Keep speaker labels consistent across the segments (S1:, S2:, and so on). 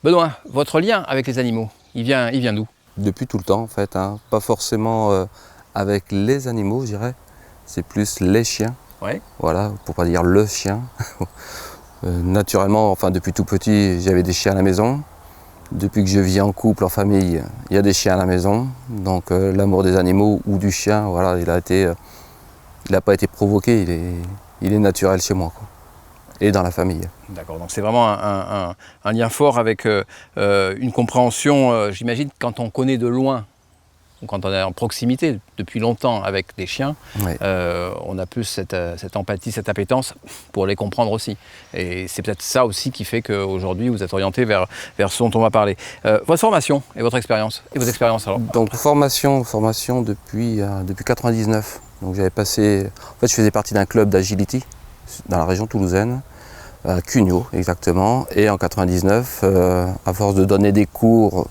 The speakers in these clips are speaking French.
S1: Benoît, votre lien avec les animaux, il vient d'où?
S2: Depuis tout le temps en fait, hein. Pas forcément avec les animaux je dirais, c'est plus les chiens,
S1: Ouais.
S2: voilà, pour pas dire le chien. Naturellement, enfin depuis tout petit j'avais des chiens à la maison. Depuis que je vis en couple, en famille, il y a des chiens à la maison. Donc l'amour des animaux ou du chien, voilà, il n'a pas été provoqué, il est naturel chez moi, quoi. Et dans la famille.
S1: D'accord, donc c'est vraiment un lien fort avec une compréhension, j'imagine, quand on connaît de loin, ou quand on est en proximité depuis longtemps avec des chiens,
S2: Ouais.
S1: on a plus cette empathie, cette appétence pour les comprendre aussi. Et c'est peut-être ça aussi qui fait qu'aujourd'hui vous êtes orienté vers ce dont on va parler. Votre formation et votre expérience, et vos expériences alors?
S2: Donc formation depuis 99. Donc j'avais passé, en fait je faisais partie d'un club d'agility dans la région toulousaine, à Cugnot exactement, et en 99, à force de donner des cours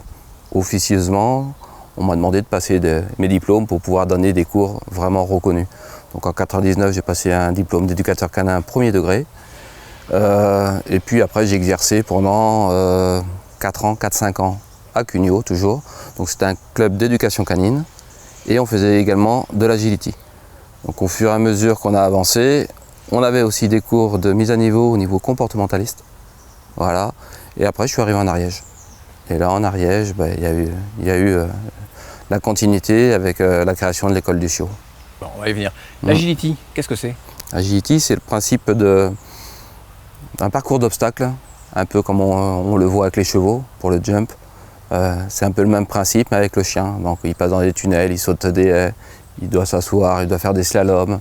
S2: officieusement, on m'a demandé de passer mes diplômes pour pouvoir donner des cours vraiment reconnus. Donc en 99, j'ai passé un diplôme d'éducateur canin premier degré, et puis après j'ai exercé pendant 4-5 ans à Cugnot toujours. Donc c'était un club d'éducation canine, et on faisait également de l'agility. Donc au fur et à mesure qu'on a avancé, on avait aussi des cours de mise à niveau au niveau comportementaliste. Voilà. Et après, je suis arrivé en Ariège. Et là, en Ariège, il y a eu la continuité avec la création de l'école du chiot.
S1: Bon, on va y venir. L'agility, qu'est-ce que c'est?
S2: Agility, c'est le principe d'un parcours d'obstacles, un peu comme on le voit avec les chevaux pour le jump. C'est un peu le même principe mais avec le chien. Donc, il passe dans des tunnels, il saute des haies, il doit s'asseoir, il doit faire des slaloms.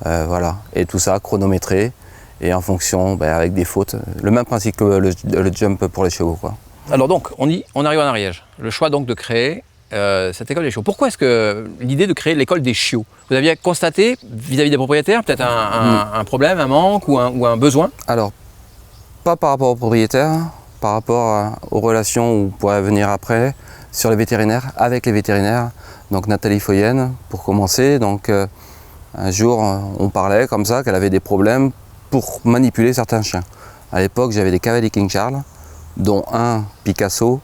S2: Voilà, et tout ça chronométré et en fonction, avec des fautes, le même principe que le jump pour les chevaux, quoi.
S1: Alors donc, on arrive en Ariège. Le choix donc de créer cette école des chiots. Pourquoi est-ce que l'idée de créer l'école des chiots? Vous aviez constaté vis-à-vis des propriétaires peut-être un problème, un manque ou un besoin?
S2: Alors, pas par rapport aux propriétaires, par rapport aux relations où on pourrait venir après, sur les vétérinaires, avec les vétérinaires. Donc Nathalie Foyenne, pour commencer, donc un jour, on parlait comme ça qu'elle avait des problèmes pour manipuler certains chiens. À l'époque, j'avais des cavaliers King Charles, dont un Picasso,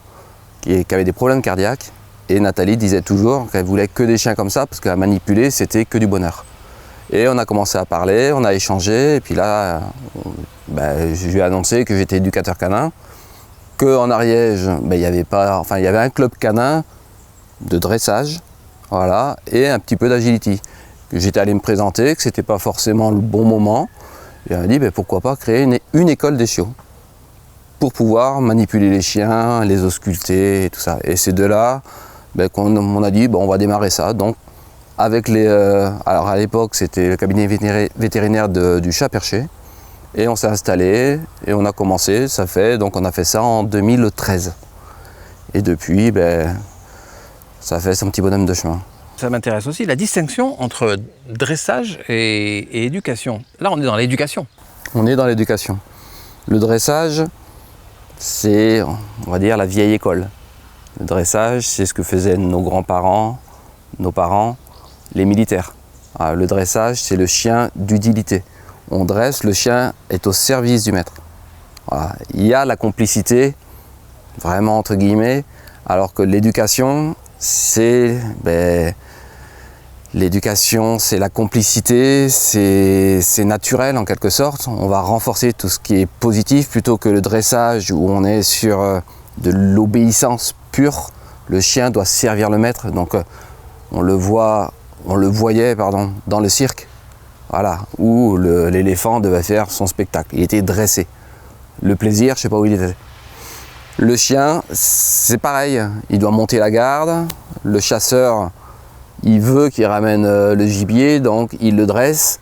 S2: qui avait des problèmes cardiaques. Et Nathalie disait toujours qu'elle voulait que des chiens comme ça, parce qu'à manipuler, c'était que du bonheur. Et on a commencé à parler, on a échangé, et puis là, je lui ai annoncé que j'étais éducateur canin, qu'en Ariège, il y avait un club canin de dressage, voilà, et un petit peu d'agility. J'étais allé me présenter, que c'était pas forcément le bon moment. Et on a dit pourquoi pas créer une école des chiots pour pouvoir manipuler les chiens, les ausculter et tout ça. Et c'est de là qu'on a dit on va démarrer ça. Donc avec alors à l'époque c'était le cabinet vétérinaire du Chat Perché, et on s'est installé et on a commencé. Donc on a fait ça en 2013. Et depuis ça fait son petit bonhomme de chemin.
S1: Ça m'intéresse aussi, la distinction entre dressage et éducation. Là, on est dans l'éducation.
S2: On est dans l'éducation. Le dressage, c'est, on va dire, la vieille école. Le dressage, c'est ce que faisaient nos grands-parents, nos parents, les militaires. Alors, le dressage, c'est le chien d'utilité. On dresse, le chien est au service du maître. Voilà. Il y a la complicité, vraiment entre guillemets, alors que l'éducation, c'est l'éducation, c'est la complicité, c'est naturel en quelque sorte. On va renforcer tout ce qui est positif plutôt que le dressage où on est sur de l'obéissance pure. Le chien doit servir le maître. Donc on le voyait dans le cirque, voilà, où l'éléphant devait faire son spectacle. Il était dressé. Le plaisir, je ne sais pas où il était. Le chien, c'est pareil. Il doit monter la garde. Le chasseur, il veut qu'il ramène le gibier, donc il le dresse.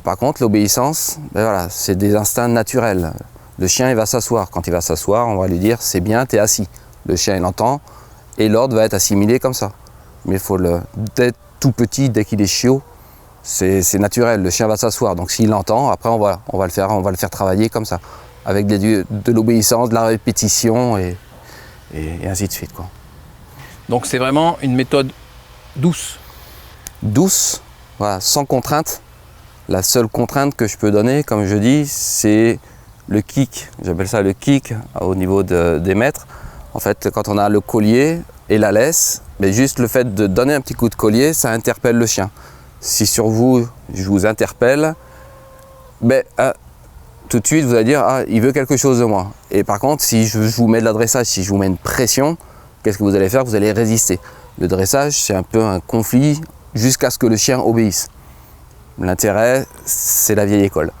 S2: Par contre, l'obéissance, voilà, c'est des instincts naturels. Le chien, il va s'asseoir. Quand il va s'asseoir, on va lui dire « c'est bien, t'es assis ». Le chien, il entend, et l'ordre va être assimilé comme ça. Mais il faut dès tout petit, dès qu'il est chiot, c'est naturel. Le chien va s'asseoir. Donc s'il l'entend, après on va le faire travailler comme ça, avec de l'obéissance, de la répétition et ainsi de suite, quoi.
S1: Donc c'est vraiment une méthode douce.
S2: Douce, voilà, sans contrainte. La seule contrainte que je peux donner, comme je dis, c'est le kick, j'appelle ça le kick au niveau des maîtres. En fait, quand on a le collier et la laisse, mais juste le fait de donner un petit coup de collier, ça interpelle le chien. Si sur vous, je vous interpelle, tout de suite vous allez dire, ah, il veut quelque chose de moi. Et par contre, si je vous mets de l'adressage, si je vous mets une pression, qu'est-ce que vous allez faire? Vous allez résister. Le dressage, c'est un peu un conflit jusqu'à ce que le chien obéisse. L'intérêt, c'est la vieille école.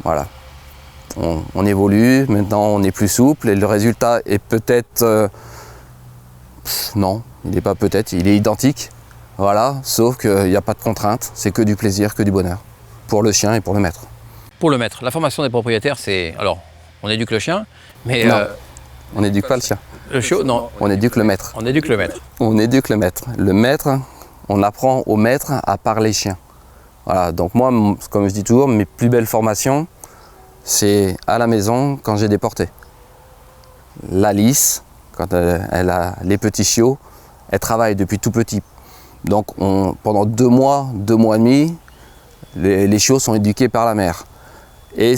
S2: Voilà. On évolue, maintenant on est plus souple et le résultat est peut-être... non, il n'est pas peut-être, il est identique. Voilà, sauf qu'il n'y a pas de contrainte, c'est que du plaisir, que du bonheur. Pour le chien et pour le maître.
S1: Pour le maître, la formation des propriétaires, c'est... Alors, on éduque le chien, mais...
S2: Non, on n'éduque pas le chien.
S1: Le chiot, non.
S2: On éduque le maître.
S1: On éduque le maître.
S2: On éduque le maître. Le maître, on apprend au maître à parler chien. Voilà, donc moi, comme je dis toujours, mes plus belles formations, c'est à la maison quand j'ai des portées. L'Alice, quand elle a les petits chiots, elle travaille depuis tout petit. Donc pendant 2 mois et demi, les chiots sont éduqués par la mère. Et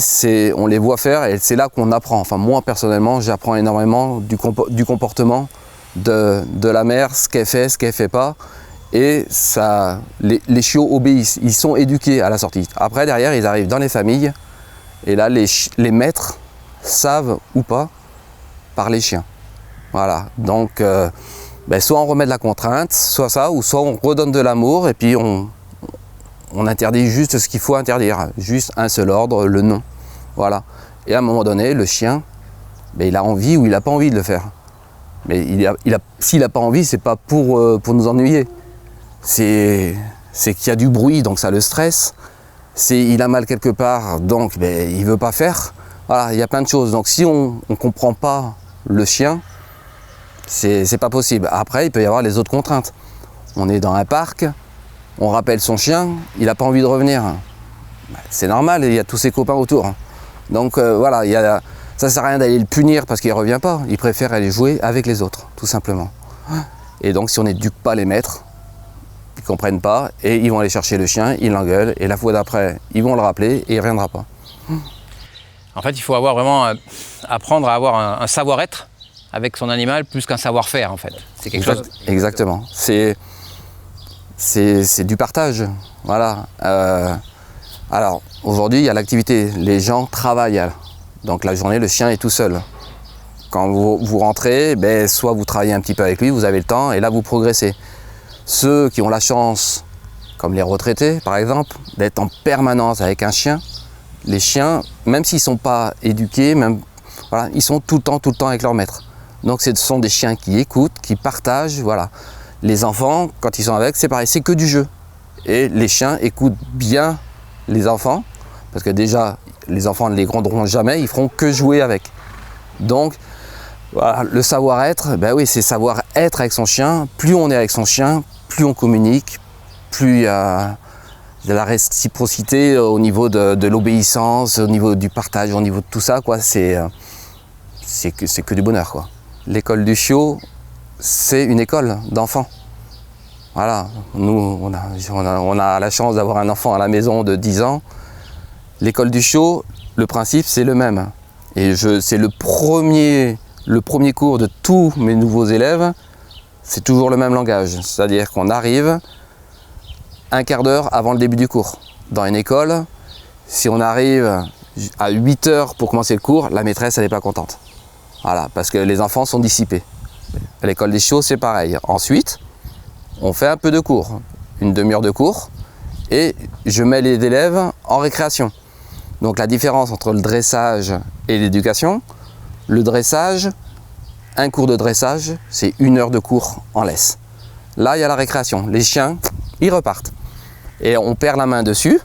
S2: on les voit faire et c'est là qu'on apprend. Enfin moi personnellement, j'apprends énormément du comportement de la mère, ce qu'elle fait pas. Et ça, les chiots obéissent, ils sont éduqués à la sortie. Après derrière, ils arrivent dans les familles. Et là, les maîtres savent ou pas parler chien. Voilà, donc soit on remet de la contrainte, soit ça, ou soit on redonne de l'amour et puis on interdit juste ce qu'il faut interdire, juste un seul ordre, le non. Voilà. Et à un moment donné, le chien, il a envie ou il n'a pas envie de le faire. Mais s'il n'a pas envie, c'est pas pour nous ennuyer. C'est qu'il y a du bruit, donc ça le stresse. Il a mal quelque part, donc il ne veut pas faire. Voilà, il y a plein de choses. Donc si on ne comprend pas le chien, c'est pas possible. Après, il peut y avoir les autres contraintes. On est dans un parc, on rappelle son chien, il n'a pas envie de revenir. C'est normal, il y a tous ses copains autour. Donc voilà, ça ne sert à rien d'aller le punir parce qu'il ne revient pas. Il préfère aller jouer avec les autres, tout simplement. Et donc si on n'éduque pas les maîtres, ils ne comprennent pas et ils vont aller chercher le chien, ils l'engueulent et la fois d'après, ils vont le rappeler et il ne reviendra pas.
S1: En fait, il faut apprendre à avoir un savoir-être avec son animal plus qu'un savoir-faire en fait. C'est quelque chose.
S2: Exactement. C'est du partage. Voilà. Alors aujourd'hui, il y a l'activité. Les gens travaillent. Donc la journée, le chien est tout seul. Quand vous rentrez, soit vous travaillez un petit peu avec lui, vous avez le temps et là vous progressez. Ceux qui ont la chance, comme les retraités par exemple, d'être en permanence avec un chien, les chiens, même s'ils ne sont pas éduqués, ils sont tout le temps avec leur maître. Donc ce sont des chiens qui écoutent, qui partagent, voilà. Les enfants, quand ils sont avec, c'est pareil, c'est que du jeu. Et les chiens écoutent bien les enfants, parce que déjà, les enfants ne les gronderont jamais, ils feront que jouer avec. Donc, voilà, le savoir-être, oui, c'est savoir-être avec son chien. Plus on est avec son chien, plus on communique, plus il y a de la réciprocité au niveau de l'obéissance, au niveau du partage, au niveau de tout ça, quoi. C'est que du bonheur, quoi. L'école du chiot, c'est une école d'enfants. Voilà, nous, on a la chance d'avoir un enfant à la maison de 10 ans. L'école du chiot, le principe, c'est le même. Et c'est le premier cours de tous mes nouveaux élèves, c'est toujours le même langage. C'est-à-dire qu'on arrive un quart d'heure avant le début du cours. Dans une école, si on arrive à 8 heures pour commencer le cours, la maîtresse, elle n'est pas contente. Voilà, parce que les enfants sont dissipés. À l'école des chiots, c'est pareil. Ensuite, on fait un peu de cours, une demi-heure de cours, et je mets les élèves en récréation. Donc la différence entre le dressage et l'éducation, le dressage, un cours de dressage, c'est 1 heure de cours en laisse. Là, il y a la récréation. Les chiens, ils repartent. Et on perd la main dessus,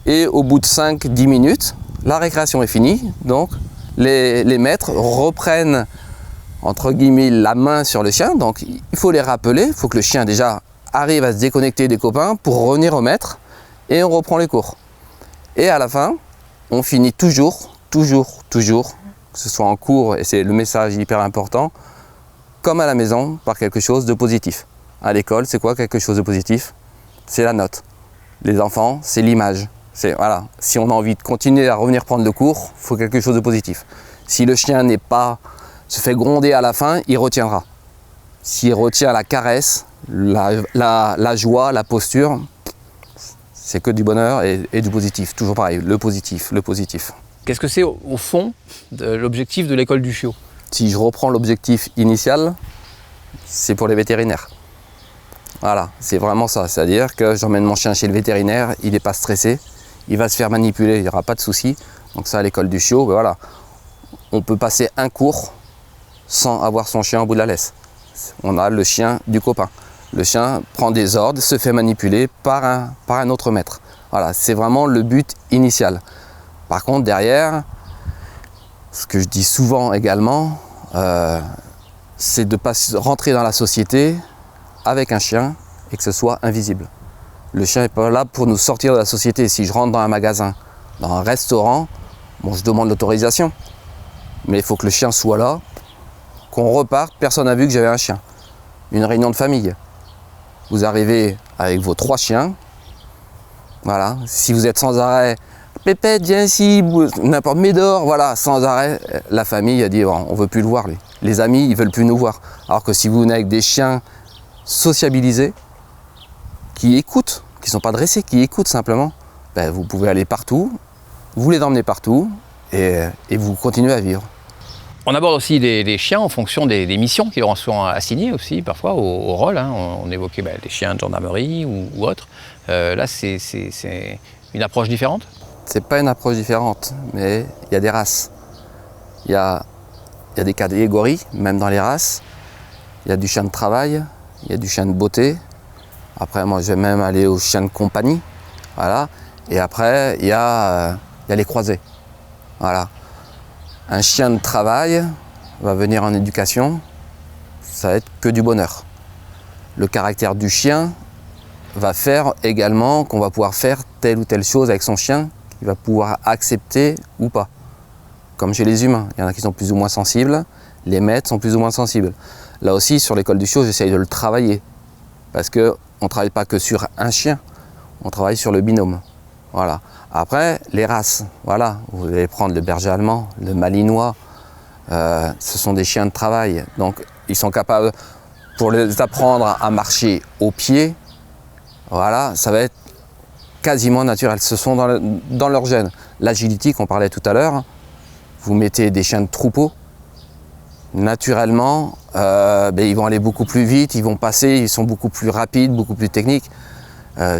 S2: et au bout de 5-10 minutes, la récréation est finie, donc les maîtres reprennent entre guillemets la main sur le chien, donc il faut les rappeler, il faut que le chien déjà arrive à se déconnecter des copains pour revenir au maître et on reprend les cours. Et à la fin, on finit toujours, que ce soit en cours, et c'est le message hyper important, comme à la maison, par quelque chose de positif. À l'école, c'est quoi quelque chose de positif? C'est la note. Les enfants, c'est l'image. Voilà. Si on a envie de continuer à revenir prendre le cours, il faut quelque chose de positif. Si le chien se fait gronder à la fin, il retiendra. S'il retient la caresse, la joie, la posture, c'est que du bonheur et du positif. Toujours pareil, le positif, le positif.
S1: Qu'est-ce que c'est au fond de l'objectif de l'école du chiot?
S2: Si je reprends l'objectif initial, c'est pour les vétérinaires. Voilà, c'est vraiment ça. C'est-à-dire que j'emmène mon chien chez le vétérinaire, il n'est pas stressé, il va se faire manipuler, il n'y aura pas de souci. Donc ça, à l'école du chiot, ben voilà, on peut passer un cours sans avoir son chien au bout de la laisse. On a le chien du copain. Le chien prend des ordres, se fait manipuler par un autre maître. Voilà, c'est vraiment le but initial. Par contre, derrière, ce que je dis souvent également, c'est de ne pas rentrer dans la société avec un chien et que ce soit invisible. Le chien n'est pas là pour nous sortir de la société. Si je rentre dans un magasin, dans un restaurant, bon, je demande l'autorisation. Mais il faut que le chien soit là, qu'on reparte, personne n'a vu que j'avais un chien. Une réunion de famille. Vous arrivez avec vos 3 chiens. Voilà. Si vous êtes sans arrêt, Pépette, viens ici, n'importe, Médor, voilà, sans arrêt, la famille a dit bon, on ne veut plus le voir lui. Les amis, ils ne veulent plus nous voir. Alors que si vous venez avec des chiens sociabilisés, qui écoutent, qui ne sont pas dressés, qui écoutent simplement, ben, vous pouvez aller partout, vous les emmenez partout et vous continuez à vivre.
S1: On aborde aussi les chiens en fonction des missions qui leur sont assignées aussi, parfois au rôle. Hein. On évoquait les chiens de gendarmerie ou autres. Là, c'est une approche différente?
S2: C'est pas une approche différente, mais il y a des races. Il y a des catégories, même dans les races. Il y a du chien de travail, il y a du chien de beauté. Après, moi, je vais même aller au chien de compagnie. Voilà. Et après, il y a les croisés. Voilà. Un chien de travail va venir en éducation, ça va être que du bonheur. Le caractère du chien va faire également qu'on va pouvoir faire telle ou telle chose avec son chien, qu'il va pouvoir accepter ou pas. Comme chez les humains, il y en a qui sont plus ou moins sensibles, les maîtres sont plus ou moins sensibles. Là aussi, sur l'école du chiot, j'essaye de le travailler. Parce qu'on ne travaille pas que sur un chien, on travaille sur le binôme. Voilà. Après, les races, voilà, vous allez prendre le berger allemand, le malinois, ce sont des chiens de travail. Donc, ils sont capables, pour les apprendre à marcher au pied, voilà, ça va être quasiment naturel. Ce sont dans leur gène. L'agility qu'on parlait tout à l'heure, vous mettez des chiens de troupeau, naturellement, ils vont aller beaucoup plus vite, ils vont passer, ils sont beaucoup plus rapides, beaucoup plus techniques.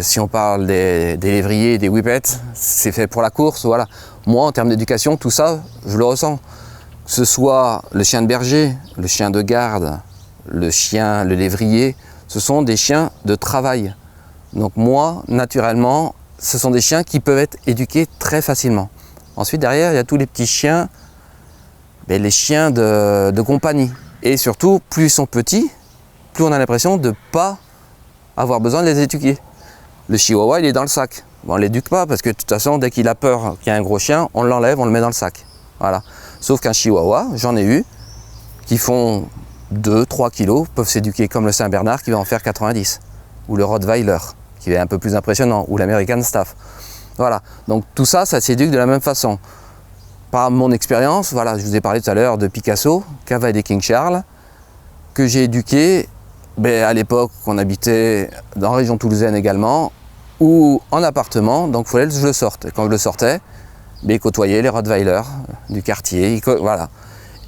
S2: Si on parle des lévriers, des whippets, c'est fait pour la course, voilà. Moi, en termes d'éducation, tout ça, je le ressens. Que ce soit le chien de berger, le chien de garde, le lévrier, ce sont des chiens de travail. Donc moi, naturellement, ce sont des chiens qui peuvent être éduqués très facilement. Ensuite, derrière, il y a tous les petits chiens, les chiens de compagnie. Et surtout, plus ils sont petits, plus on a l'impression de ne pas avoir besoin de les éduquer. Le chihuahua, il est dans le sac. Bon, on ne l'éduque pas parce que de toute façon, dès qu'il a peur qu'il y a un gros chien, on l'enlève, on le met dans le sac. Voilà. Sauf qu'un chihuahua, j'en ai eu, qui font 2-3 kilos, peuvent s'éduquer comme le Saint-Bernard qui va en faire 90. Ou le Rottweiler, qui est un peu plus impressionnant, ou l'American Staff. Voilà. Donc tout ça, ça s'éduque de la même façon. Par mon expérience, voilà, je vous ai parlé tout à l'heure de Picasso, Cavalier des King Charles, que j'ai éduqué à l'époque on habitait dans la région toulousaine également, ou en appartement, donc il fallait que je le sorte. Et quand je le sortais, il côtoyait les Rottweilers du quartier, voilà.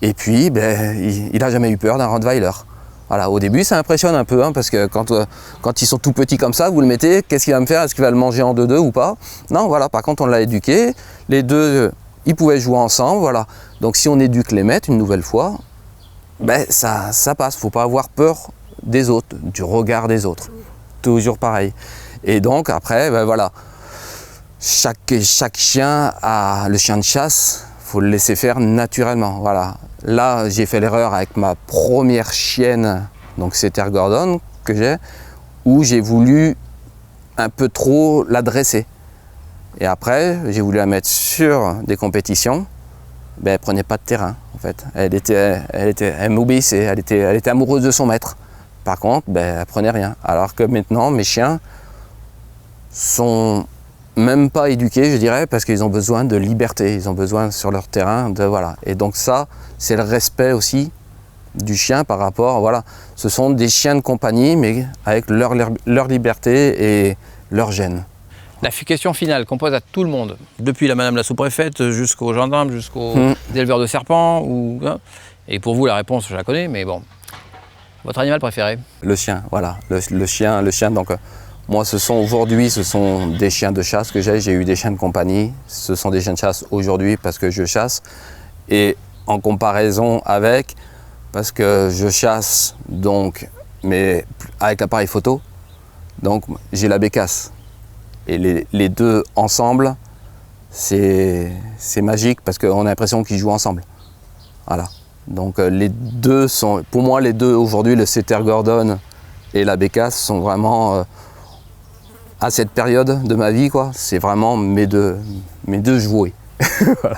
S2: Et puis, il n'a jamais eu peur d'un Rottweiler. Voilà. Au début, ça impressionne un peu, hein, parce que quand ils sont tout petits comme ça, vous le mettez, qu'est-ce qu'il va me faire? Est-ce qu'il va le manger en deux ou pas? Non, voilà. Par contre, on l'a éduqué, les deux, ils pouvaient jouer ensemble, voilà. Donc si on éduque les maîtres une nouvelle fois, ça passe. Il ne faut pas avoir peur des autres, du regard des autres. Toujours pareil. Et donc après, voilà, chaque chien a le chien de chasse, il faut le laisser faire naturellement. Voilà. Là, j'ai fait l'erreur avec ma première chienne, donc c'est Terre Gordon que j'ai, où j'ai voulu un peu trop la dresser. Et après, j'ai voulu la mettre sur des compétitions. Elle ne prenait pas de terrain, en fait. Elle m'obéissait, elle était amoureuse de son maître. Par contre, elle ne prenait rien. Alors que maintenant, mes chiens sont même pas éduqués, je dirais, parce qu'ils ont besoin de liberté, ils ont besoin sur leur terrain de voilà. Et donc ça, c'est le respect aussi du chien par rapport, voilà, ce sont des chiens de compagnie, mais avec leur liberté et leur gêne.
S1: La question finale qu'on pose à tout le monde, depuis la madame la sous-préfète jusqu'aux gendarmes, jusqu'aux éleveurs de serpents, et pour vous la réponse je la connais, mais bon, votre animal préféré?
S2: Le chien, voilà, le chien, donc moi aujourd'hui ce sont des chiens de chasse que j'ai eu des chiens de compagnie, ce sont des chiens de chasse aujourd'hui parce que je chasse, et en comparaison avec, parce que je chasse donc, mais avec appareil photo, donc j'ai la bécasse. Et les deux ensemble, c'est magique parce qu'on a l'impression qu'ils jouent ensemble. Voilà. Donc les deux sont, pour moi les deux aujourd'hui, le setter Gordon et la bécasse sont vraiment, à cette période de ma vie, quoi, c'est vraiment mes deux jouets. Voilà.